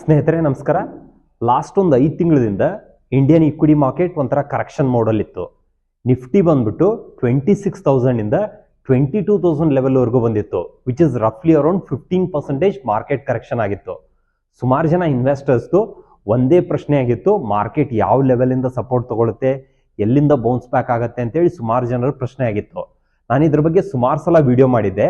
ಸ್ನೇಹಿತರೆ ನಮಸ್ಕಾರ. ಲಾಸ್ಟ್ ಒಂದು 5 ತಿಂಗಳಿಂದ ಇಂಡಿಯನ್ ಇಕ್ವಿಟಿ ಮಾರ್ಕೆಟ್ ಒಂಥರ ಕರೆಕ್ಷನ್ ಮೋಡಲ್ ಇತ್ತು. ನಿಫ್ಟಿ ಬಂದ್ಬಿಟ್ಟು 26,000 ಇಂದ 22,000 ಲೆವೆಲ್ವರೆಗೂ ಬಂದಿತ್ತು, ವಿಚ್ ಇಸ್ ರಫ್ಲಿ ಅರೌಂಡ್ 15% ಮಾರ್ಕೆಟ್ ಕರೆಕ್ಷನ್ ಆಗಿತ್ತು. ಸುಮಾರು ಜನ ಇನ್ವೆಸ್ಟರ್ಸ್ದು ಒಂದೇ ಪ್ರಶ್ನೆ ಆಗಿತ್ತು, ಮಾರ್ಕೆಟ್ ಯಾವ ಲೆವೆಲಿಂದ ಸಪೋರ್ಟ್ ತಗೊಳುತ್ತೆ, ಎಲ್ಲಿಂದ ಬೌನ್ಸ್ ಬ್ಯಾಕ್ ಆಗುತ್ತೆ ಅಂತೇಳಿ ಸುಮಾರು ಜನರ ಪ್ರಶ್ನೆ ಆಗಿತ್ತು. ನಾನು ಇದ್ರ ಬಗ್ಗೆ ಸುಮಾರು ಸಲ ವಿಡಿಯೋ ಮಾಡಿದ್ದೆ.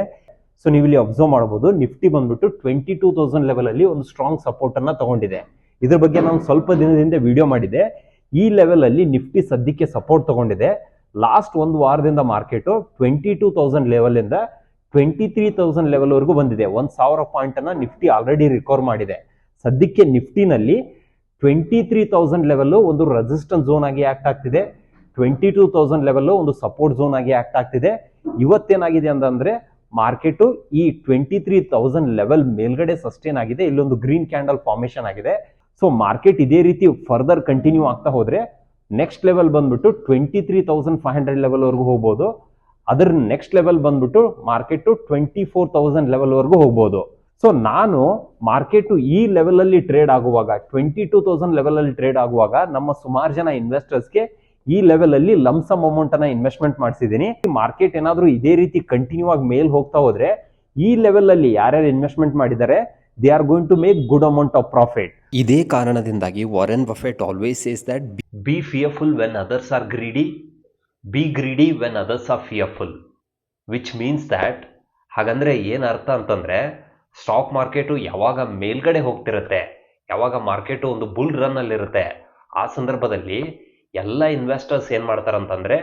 ಸೊ ನೀವು ಇಲ್ಲಿ ಅಬ್ಸರ್ವ್ ಮಾಡಬಹುದು, ನಿಫ್ಟಿ ಬಂದ್ಬಿಟ್ಟು 22,000 ಲೆವೆಲ್ ಅಲ್ಲಿ ಒಂದು ಸ್ಟ್ರಾಂಗ್ ಸಪೋರ್ಟ್ ಅನ್ನ ತಗೊಂಡಿದೆ. ಇದ್ರ ಬಗ್ಗೆ ನಾನು ಸ್ವಲ್ಪ ದಿನದಿಂದ ವಿಡಿಯೋ ಮಾಡಿದೆ. ಈ ಲೆವೆಲ್ ಅಲ್ಲಿ ನಿಫ್ಟಿ ಸದ್ಯಕ್ಕೆ ಸಪೋರ್ಟ್ ತಗೊಂಡಿದೆ. ಲಾಸ್ಟ್ ಒಂದು ವಾರದಿಂದ ಮಾರ್ಕೆಟ್ 22,000 ಲೆವೆಲ್ ಇಂದ 23,000 ಲೆವೆಲ್ ವರೆಗೂ ಬಂದಿದೆ. 1,000 ಪಾಯಿಂಟ್ ಅನ್ನ ನಿಫ್ಟಿ ಆಲ್ರೆಡಿ ರಿಕವರ್ ಮಾಡಿದೆ. ಸದ್ಯಕ್ಕೆ ನಿಫ್ಟಿನಲ್ಲಿ 23,000 ಲೆವೆಲ್ ಒಂದು ರೆಸಿಸ್ಟೆನ್ಸ್ ಝೋನ್ ಆಗಿ ಆಕ್ಟ್ ಆಗ್ತಿದೆ, 22,000 ಲೆವೆಲ್ ಒಂದು ಸಪೋರ್ಟ್ ಝೋನ್ ಆಗಿ ಆಕ್ಟ್ ಆಗ್ತಿದೆ. ಇವತ್ತೇನಾಗಿದೆ ಅಂತಂದ್ರೆ ಮಾರ್ಕೆಟ್ ಈ 23,000 ಲೆವೆಲ್ ಮೇಲ್ಗಡೆ ಸಸ್ಟೇನ್ ಆಗಿದೆ. ಇಲ್ಲೊಂದು ಗ್ರೀನ್ ಕ್ಯಾಂಡಲ್ ಫಾರ್ಮೇಶನ್ ಆಗಿದೆ. ಸೊ ಮಾರ್ಕೆಟ್ ಇದೇ ರೀತಿ ಫರ್ದರ್ ಕಂಟಿನ್ಯೂ ಆಗ್ತಾ ಹೋದ್ರೆ ನೆಕ್ಸ್ಟ್ ಲೆವೆಲ್ ಬಂದ್ಬಿಟ್ಟು 23,500 ಲೆವೆಲ್ ವರೆಗೂ ಹೋಗ್ಬೋದು. ಅದರ ನೆಕ್ಸ್ಟ್ ಲೆವೆಲ್ ಬಂದ್ಬಿಟ್ಟು ಮಾರ್ಕೆಟ್ 24,000 ಲೆವೆಲ್ ವರೆಗೂ ಹೋಗ್ಬೋದು. ಸೊ ನಾನು ಮಾರ್ಕೆಟ್ ಈ ಲೆವೆಲ್ ಅಲ್ಲಿ ಟ್ರೇಡ್ ಆಗುವಾಗ 22,000 ಲೆವೆಲ್ ಅಲ್ಲಿ ಟ್ರೇಡ್ ಆಗುವಾಗ ನಮ್ಮ ಸುಮಾರು ಜನ ಇನ್ವೆಸ್ಟರ್ಸ್ಗೆ ಈ ಲೆವೆಲ್ ಅಲ್ಲಿ ಲಂಸಮ್ ಅಮೌಂಟ್ ಅನ್ನ ಇನ್ವೆಸ್ಟ್ಮೆಂಟ್ ಮಾಡಿಸಿದೀನಿ. ಮಾರ್ಕೆಟ್ ಏನಾದ್ರೂ ಇದೇ ರೀತಿ ಕಂಟಿನ್ಯೂ ಆಗಿ ಮೇಲ್ ಹೋಗ್ತಾ ಹೋದ್ರೆ ಈ ಲೆವೆಲ್ ಅಲ್ಲಿ ಯಾರ್ಯಾರು ಇನ್ವೆಸ್ಟ್ಮೆಂಟ್ ಮಾಡಿದ್ದಾರೆ they are going to make good amount of profit. ಇದೇ ಕಾರಣದಿಂದಾಗಿ Warren Buffett always says that be fearful when others are greedy, be greedy when others are fearful, which means that. ಹಾಗಂದ್ರೆ ಏನು ಅರ್ಥ ಅಂತಂದ್ರೆ, stock market ಯಾವಾಗ ಮೇಲ್ಗಡೆ ಹೋಗ್ತಿರುತ್ತೆ, ಯಾವಾಗ market ಒಂದು ಬುಲ್ ರನ್ ಅಲ್ಲಿರುತ್ತೆ, ಆ ಸಂದರ್ಭದಲ್ಲಿ ಎಲ್ಲ ಇನ್ವೆಸ್ಟರ್ಸ್ ಏನು ಮಾಡ್ತಾರಂತಂದ್ರೆ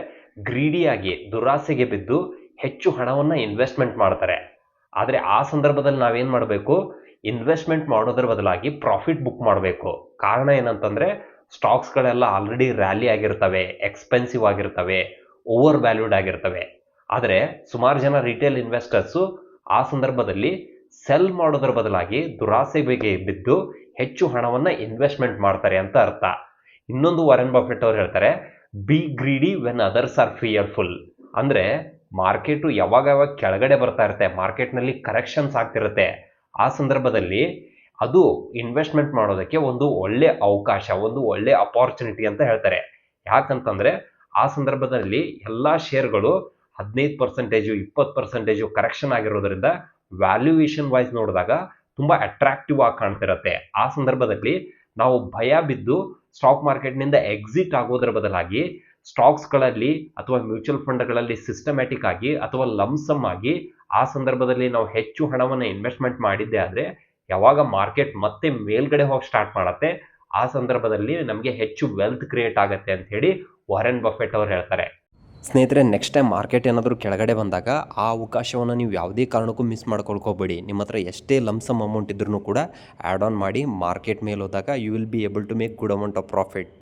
ಗ್ರೀಡಿಯಾಗಿ ದುರಾಸೆಗೆ ಬಿದ್ದು ಹೆಚ್ಚು ಹಣವನ್ನು ಇನ್ವೆಸ್ಟ್ಮೆಂಟ್ ಮಾಡ್ತಾರೆ. ಆದರೆ ಆ ಸಂದರ್ಭದಲ್ಲಿ ನಾವೇನು ಮಾಡಬೇಕು, ಇನ್ವೆಸ್ಟ್ಮೆಂಟ್ ಮಾಡೋದ್ರ ಬದಲಾಗಿ ಪ್ರಾಫಿಟ್ ಬುಕ್ ಮಾಡಬೇಕು. ಕಾರಣ ಏನಂತಂದ್ರೆ ಸ್ಟಾಕ್ಸ್ಗಳೆಲ್ಲ ಆಲ್ರೆಡಿ ರ್ಯಾಲಿ ಆಗಿರ್ತವೆ, ಎಕ್ಸ್ಪೆನ್ಸಿವ್ ಆಗಿರ್ತವೆ, ಓವರ್ ವ್ಯಾಲ್ಯೂಡ್ ಆಗಿರ್ತವೆ. ಆದರೆ ಸುಮಾರು ಜನ ರಿಟೇಲ್ ಇನ್ವೆಸ್ಟರ್ಸು ಆ ಸಂದರ್ಭದಲ್ಲಿ ಸೆಲ್ ಮಾಡೋದ್ರ ಬದಲಾಗಿ ದುರಾಸೆಗೆ ಬಿದ್ದು ಹೆಚ್ಚು ಹಣವನ್ನು ಇನ್ವೆಸ್ಟ್ಮೆಂಟ್ ಮಾಡ್ತಾರೆ ಅಂತ ಅರ್ಥ. ಇನ್ನೊಂದು ವಾರೆನ್ ಬಫೆಟ್ ಅವ್ರು ಹೇಳ್ತಾರೆ, B greedy when others are fearful. ಅಂದ್ರೆ ಮಾರ್ಕೆಟು ಯಾವಾಗ ಕೆಳಗಡೆ ಬರ್ತಾ ಇರುತ್ತೆ, ಮಾರ್ಕೆಟ್ನಲ್ಲಿ ಕರೆಕ್ಷನ್ಸ್ ಆಗ್ತಿರುತ್ತೆ, ಆ ಸಂದರ್ಭದಲ್ಲಿ ಅದು ಇನ್ವೆಸ್ಟ್ಮೆಂಟ್ ಮಾಡೋದಕ್ಕೆ ಒಂದು ಒಳ್ಳೆ ಅವಕಾಶ, ಒಂದು ಒಳ್ಳೆ ಅಪಾರ್ಚುನಿಟಿ ಅಂತ ಹೇಳ್ತಾರೆ. ಯಾಕಂತಂದ್ರೆ ಆ ಸಂದರ್ಭದಲ್ಲಿ ಎಲ್ಲಾ ಶೇರ್ಗಳು 15%, 20% ಕರೆಕ್ಷನ್ ಆಗಿರೋದ್ರಿಂದ ವ್ಯಾಲ್ಯೂಯೇಷನ್ ವೈಸ್ ನೋಡಿದಾಗ ತುಂಬಾ ಅಟ್ರಾಕ್ಟಿವ್ ಆಗಿ ಕಾಣ್ತಿರತ್ತೆ. ಆ ಸಂದರ್ಭದಲ್ಲಿ ನಾವು ಭಯ ಬಿದ್ದು ಸ್ಟಾಕ್ ಮಾರ್ಕೆಟ್ನಿಂದ ಎಕ್ಸಿಟ್ ಆಗೋದ್ರ ಬದಲಾಗಿ ಸ್ಟಾಕ್ಸ್ಗಳಲ್ಲಿ ಅಥವಾ ಮ್ಯೂಚುವಲ್ ಫಂಡ್ಗಳಲ್ಲಿ ಸಿಸ್ಟಮ್ಯಾಟಿಕ್ ಆಗಿ ಅಥವಾ ಲಂಸಮ್ ಆಗಿ ಆ ಸಂದರ್ಭದಲ್ಲಿ ನಾವು ಹೆಚ್ಚು ಹಣವನ್ನು ಇನ್ವೆಸ್ಟ್ಮೆಂಟ್ ಮಾಡಿದ್ದೆ ಆದರೆ ಯಾವಾಗ ಮಾರ್ಕೆಟ್ ಮತ್ತೆ ಮೇಲ್ಗಡೆ ಹೋಗಿ ಸ್ಟಾರ್ಟ್ ಮಾಡುತ್ತೆ, ಆ ಸಂದರ್ಭದಲ್ಲಿ ನಮಗೆ ಹೆಚ್ಚು ವೆಲ್ತ್ ಕ್ರಿಯೇಟ್ ಆಗುತ್ತೆ ಅಂತ ಹೇಳಿ ವಾರೆನ್ ಬಫೆಟ್ ಅವರು ಹೇಳ್ತಾರೆ. ಸ್ನೇಹಿತರೆ, ನೆಕ್ಸ್ಟ್ ಟೈಮ್ ಮಾರ್ಕೆಟ್ ಏನಾದರೂ ಕೆಳಗಡೆ ಬಂದಾಗ ಆ ಅವಕಾಶವನ್ನು ನೀವು ಯಾವುದೇ ಕಾರಣಕ್ಕೂ ಮಿಸ್ ಮಾಡ್ಕೊಳ್ಕೋಬೇಡಿ. ನಿಮ್ಮ ಹತ್ರ ಎಷ್ಟೇ ಲಂಸಮ್ ಅಮೌಂಟ್ ಇದ್ರೂ ಕೂಡ ಆ್ಯಡ್ ಆನ್ ಮಾಡಿ ಮಾರ್ಕೆಟ್ ಮೇಲೆ ಹೋದಾಗ you will be able to make good amount of profit.